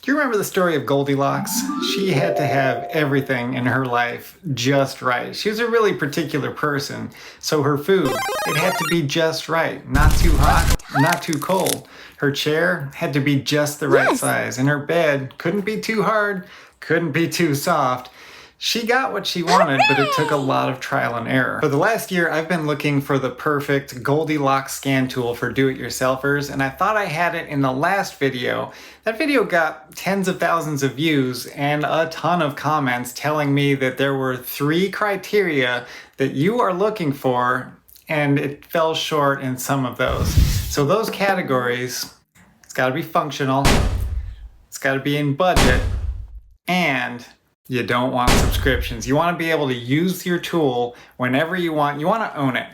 Do you remember the story of Goldilocks? She had to have everything in her life just right. She was a really particular person, so her food, it had to be just right. Not too hot, not too cold. Her chair had to be just the right size, and her bed couldn't be too hard, couldn't be too soft. She got what she wanted, but it took a lot of trial and error. For the last year, I've been looking for the perfect Goldilocks scan tool for do-it-yourselfers, and I thought I had it in the last video. That video got tens of thousands of views and a ton of comments telling me that there were 3 criteria that you are looking for, and it fell short in some of those. So those categories, it's gotta be functional, it's gotta be in budget, and you don't want subscriptions. You want to be able to use your tool whenever you want. You want to own it.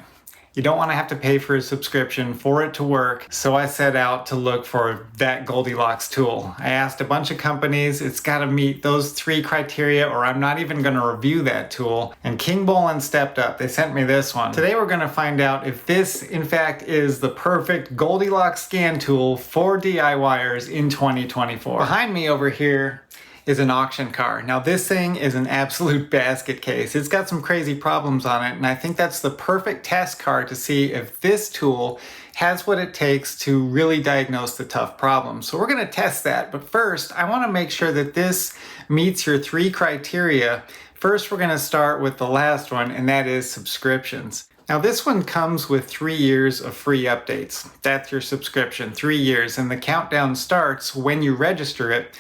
You don't want to have to pay for a subscription for it to work. So I set out to look for that Goldilocks tool. I asked a bunch of companies. It's got to meet those 3 criteria or I'm not even going to review that tool. And Kingbolen stepped up. They sent me this one. Today we're going to find out if this in fact is the perfect Goldilocks scan tool for DIYers in 2024. Behind me over here is an auction car. Now this thing is an absolute basket case. It's got some crazy problems on it, and I think that's the perfect test car to see if this tool has what it takes to really diagnose the tough problems. So we're gonna test that, but first I wanna make sure that this meets your 3 criteria. First, we're gonna start with the last one, and that is subscriptions. Now this one comes with 3 years of free updates. That's your subscription, 3 years, and the countdown starts when you register it.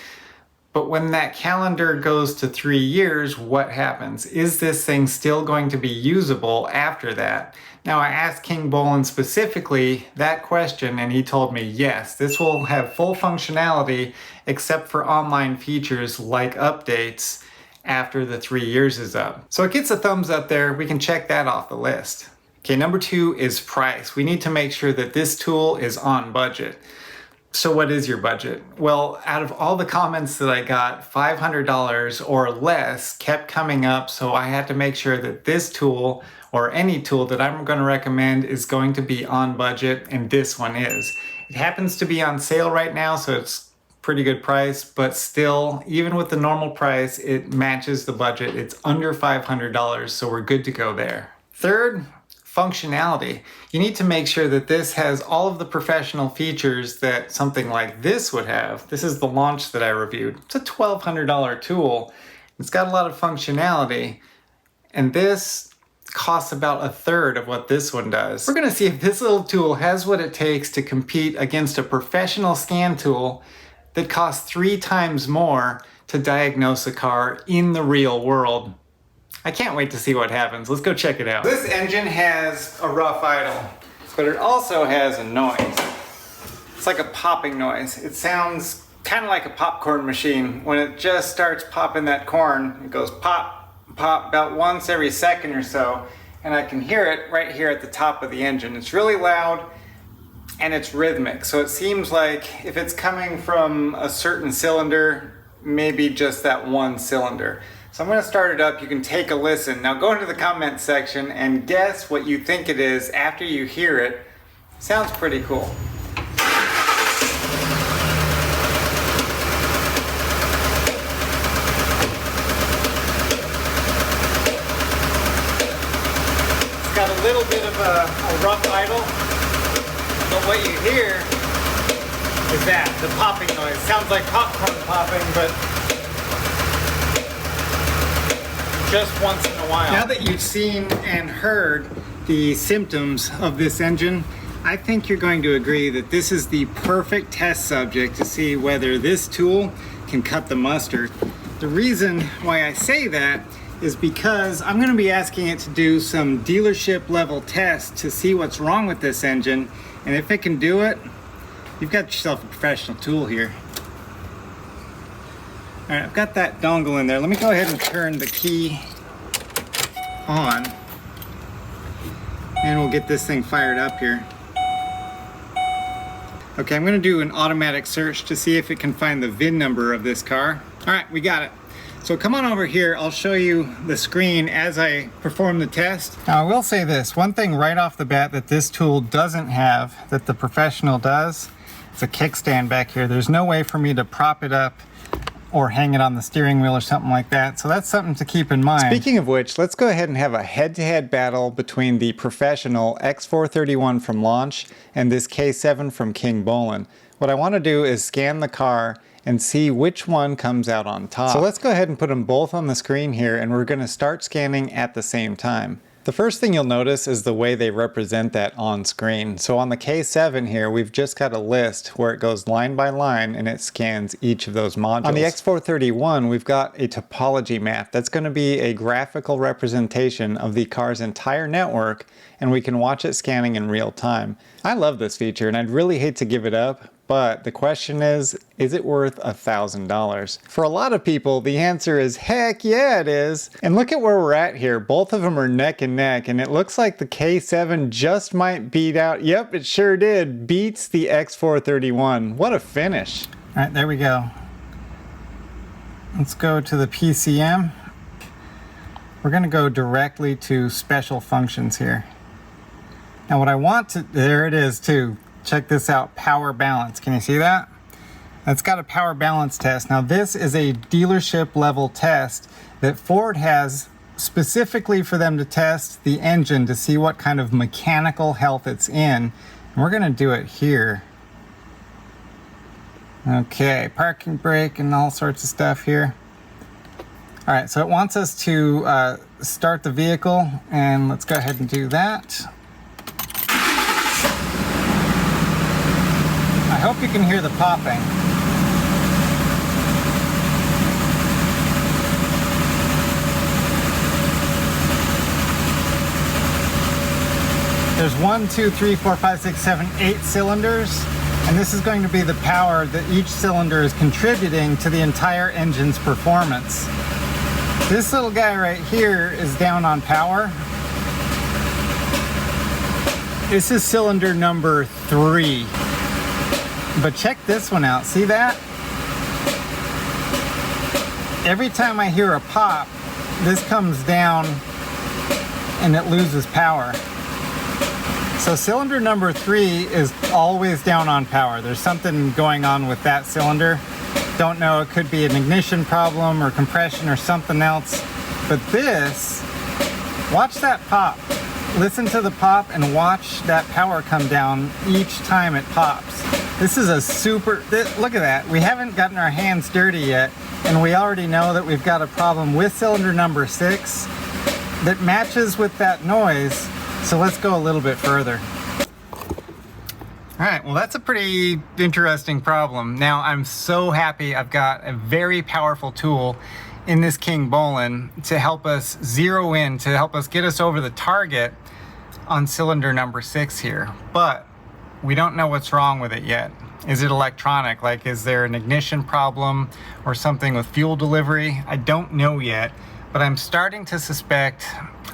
But when that calendar goes to 3 years, what happens? Is this thing still going to be usable after that? Now I asked Kingbolen specifically that question and he told me yes, this will have full functionality except for online features like updates after the 3 years is up. So it gets a thumbs up there, we can check that off the list. Okay, number 2 is price. We need to make sure that this tool is on budget. So what is your budget? Well, out of all the comments that I got, $500 or less kept coming up, so I had to make sure that this tool or any tool that I'm going to recommend is going to be on budget, and this one is. It happens to be on sale right now, so it's pretty good price, but still, even with the normal price, it matches the budget. It's under $500, so we're good to go there. Third, functionality. You need to make sure that this has all of the professional features that something like this would have. This is the Launch that I reviewed. It's a $1,200 tool. It's got a lot of functionality, and this costs about 1/3 of what this one does. We're gonna see if this little tool has what it takes to compete against a professional scan tool that costs 3 times more to diagnose a car in the real world. I can't wait to see what happens. Let's go check it out. This engine has a rough idle, but it also has a noise. It's like a popping noise. It sounds kind of like a popcorn machine. When it just starts popping that corn, it goes pop, pop about once every second or so, and I can hear it right here at the top of the engine. It's really loud and it's rhythmic, so it seems like if it's coming from a certain cylinder, maybe just that one cylinder. So I'm going to start it up. You can take a listen. Now go into the comment section and guess what you think it is after you hear it. Sounds pretty cool. It's got a little bit of a rough idle, but what you hear is that, the popping noise. Sounds like popcorn popping, but just once in a while. Now that you've seen and heard the symptoms of this engine, I think you're going to agree that this is the perfect test subject to see whether this tool can cut the mustard. The reason why I say that is because I'm going to be asking it to do some dealership level tests to see what's wrong with this engine, and if it can do it, you've got yourself a professional tool here. All right, I've got that dongle in there. Let me go ahead and turn the key on, and we'll get this thing fired up here. Okay, I'm gonna do an automatic search to see if it can find the VIN number of this car. All right, we got it. So come on over here, I'll show you the screen as I perform the test. Now I will say this, one thing right off the bat that this tool doesn't have that the professional does, is a kickstand back here. There's no way for me to prop it up or hang it on the steering wheel or something like that. So that's something to keep in mind. Speaking of which, let's go ahead and have a head-to-head battle between the professional X431 from Launch and this K7 from Kingbolen. What I want to do is scan the car and see which one comes out on top. So let's go ahead and put them both on the screen here, and we're going to start scanning at the same time. The first thing you'll notice is the way they represent that on screen. So on the K7 here, we've just got a list where it goes line by line and it scans each of those modules. On the X431, we've got a topology map. That's going to be a graphical representation of the car's entire network, and we can watch it scanning in real time. I love this feature, and I'd really hate to give it up, but the question is it worth $1,000? For a lot of people, the answer is heck yeah, it is. And look at where we're at here. Both of them are neck and neck, and it looks like the K7 just might beat out. Yep, it sure did. Beats the X431. What a finish. All right, there we go. Let's go to the PCM. We're gonna go directly to special functions here. Now what I want to, there it is too. Check this out, power balance. Can you see that? That's got a power balance test. Now this is a dealership level test that Ford has specifically for them to test the engine to see what kind of mechanical health it's in. And we're gonna do it here. Okay, parking brake and all sorts of stuff here. All right, so it wants us to start the vehicle, and let's go ahead and do that. I hope you can hear the popping. There's 1, 2, 3, 4, 5, 6, 7, 8 cylinders, and this is going to be the power that each cylinder is contributing to the entire engine's performance. This little guy right here is down on power. This is cylinder number 3. But check this one out, see that? Every time I hear a pop, this comes down and it loses power. So cylinder number 3 is always down on power. There's something going on with that cylinder. Don't know, it could be an ignition problem or compression or something else. But this, watch that pop. Listen to the pop and watch that power come down each time it pops. This is a super, look at that. We haven't gotten our hands dirty yet, and we already know that we've got a problem with cylinder number 6 that matches with that noise. So let's go a little bit further. All right, well that's a pretty interesting problem. Now I'm so happy I've got a very powerful tool in this Kingbolen to help us zero in, to help us get us over the target on cylinder number 6 here. But we don't know what's wrong with it yet. Is it electronic? Like, is there an ignition problem or something with fuel delivery? I don't know yet, but I'm starting to suspect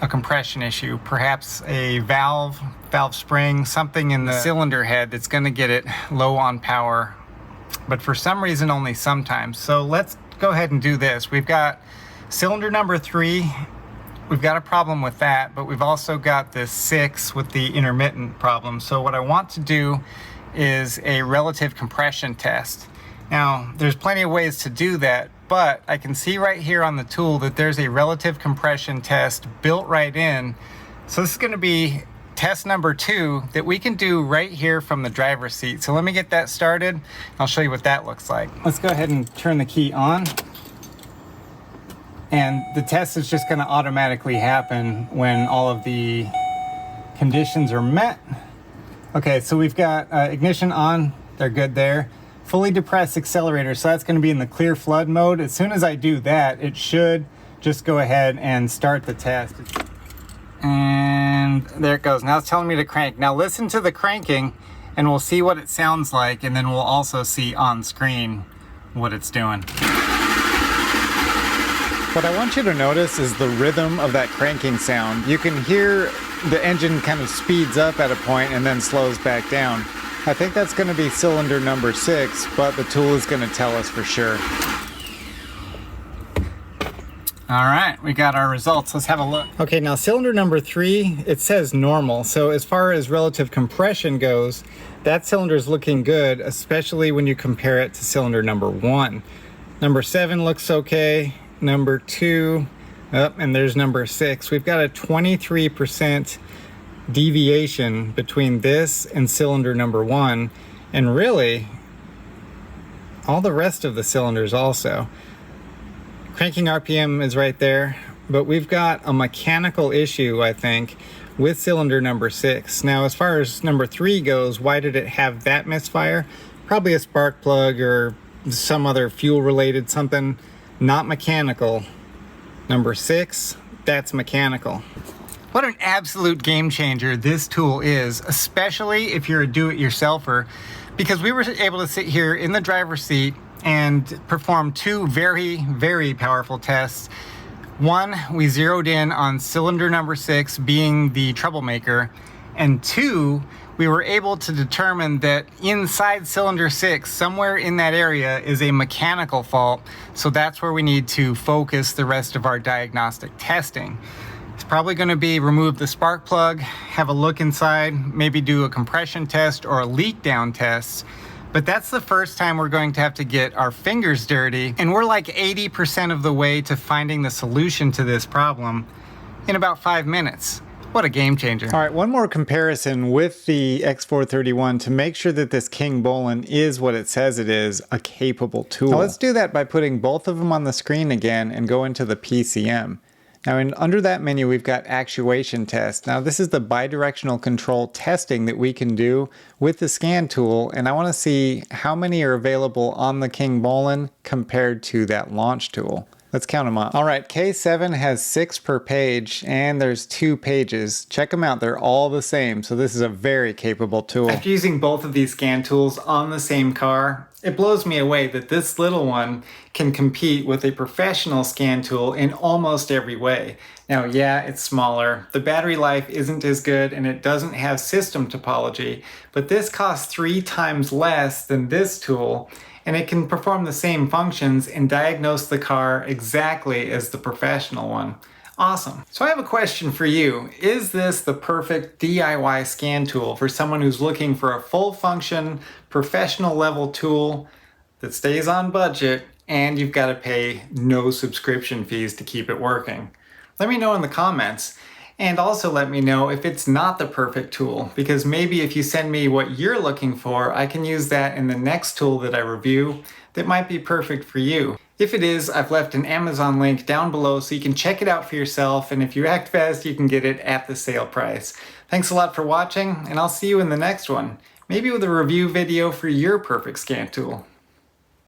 a compression issue, perhaps a valve spring, something in the cylinder head that's gonna get it low on power, but for some reason only sometimes. So let's go ahead and do this. We've got cylinder number 3. We've got a problem with that, but we've also got this 6 with the intermittent problem. So what I want to do is a relative compression test. Now, there's plenty of ways to do that, but I can see right here on the tool that there's a relative compression test built right in. So this is gonna be test number 2 that we can do right here from the driver's seat. So let me get that started. I'll show you what that looks like. Let's go ahead and turn the key on. And the test is just gonna automatically happen when all of the conditions are met. Okay, so we've got ignition on, they're good there. Fully depressed accelerator, so that's gonna be in the clear flood mode. As soon as I do that, it should just go ahead and start the test. And there it goes, now it's telling me to crank. Now listen to the cranking and we'll see what it sounds like, and then we'll also see on screen what it's doing. What I want you to notice is the rhythm of that cranking sound. You can hear the engine kind of speeds up at a point and then slows back down. I think that's going to be cylinder number 6, but the tool is going to tell us for sure. All right, we got our results. Let's have a look. Okay, now cylinder number 3, it says normal. So as far as relative compression goes, that cylinder is looking good, especially when you compare it to cylinder number 1. Number 7 looks okay. Number 2, and there's number 6. We've got a 23% deviation between this and cylinder number 1, and really all the rest of the cylinders also. Cranking RPM is right there, but we've got a mechanical issue, I think, with cylinder number 6. Now, as far as number 3 goes, why did it have that misfire? Probably a spark plug or some other fuel related something, not mechanical. Number 6, that's mechanical. What an absolute game changer this tool is, especially if you're a do-it-yourselfer, because we were able to sit here in the driver's seat and perform 2 very, very powerful tests. One, we zeroed in on cylinder number 6 being the troublemaker, and 2, we were able to determine that inside cylinder 6, somewhere in that area, is a mechanical fault, so that's where we need to focus the rest of our diagnostic testing. It's probably going to be remove the spark plug, have a look inside, maybe do a compression test or a leak down test. But that's the first time we're going to have to get our fingers dirty, and we're like 80% of the way to finding the solution to this problem in about 5 minutes. What a game changer. All right, one more comparison with the X431 to make sure that this Kingbolen is what it says it is, a capable tool. Now let's do that by putting both of them on the screen again and go into the PCM. Now under that menu we've got actuation test. Now this is the bidirectional control testing that we can do with the scan tool, and I want to see how many are available on the Kingbolen compared to that launch tool. Let's count them up. All right, K7 has 6 per page, and there's 2 pages. Check them out, they're all the same, so this is a very capable tool. After using both of these scan tools on the same car, it blows me away that this little one can compete with a professional scan tool in almost every way. Now, yeah, it's smaller, the battery life isn't as good, and it doesn't have system topology, but this costs 3 times less than this tool, and it can perform the same functions and diagnose the car exactly as the professional one. Awesome. So I have a question for you. Is this the perfect DIY scan tool for someone who's looking for a full function, professional level tool that stays on budget and you've got to pay no subscription fees to keep it working? Let me know in the comments. And also let me know if it's not the perfect tool, because maybe if you send me what you're looking for, I can use that in the next tool that I review that might be perfect for you. If it is, I've left an Amazon link down below so you can check it out for yourself, and if you act fast, you can get it at the sale price. Thanks a lot for watching, and I'll see you in the next one, maybe with a review video for your perfect scan tool.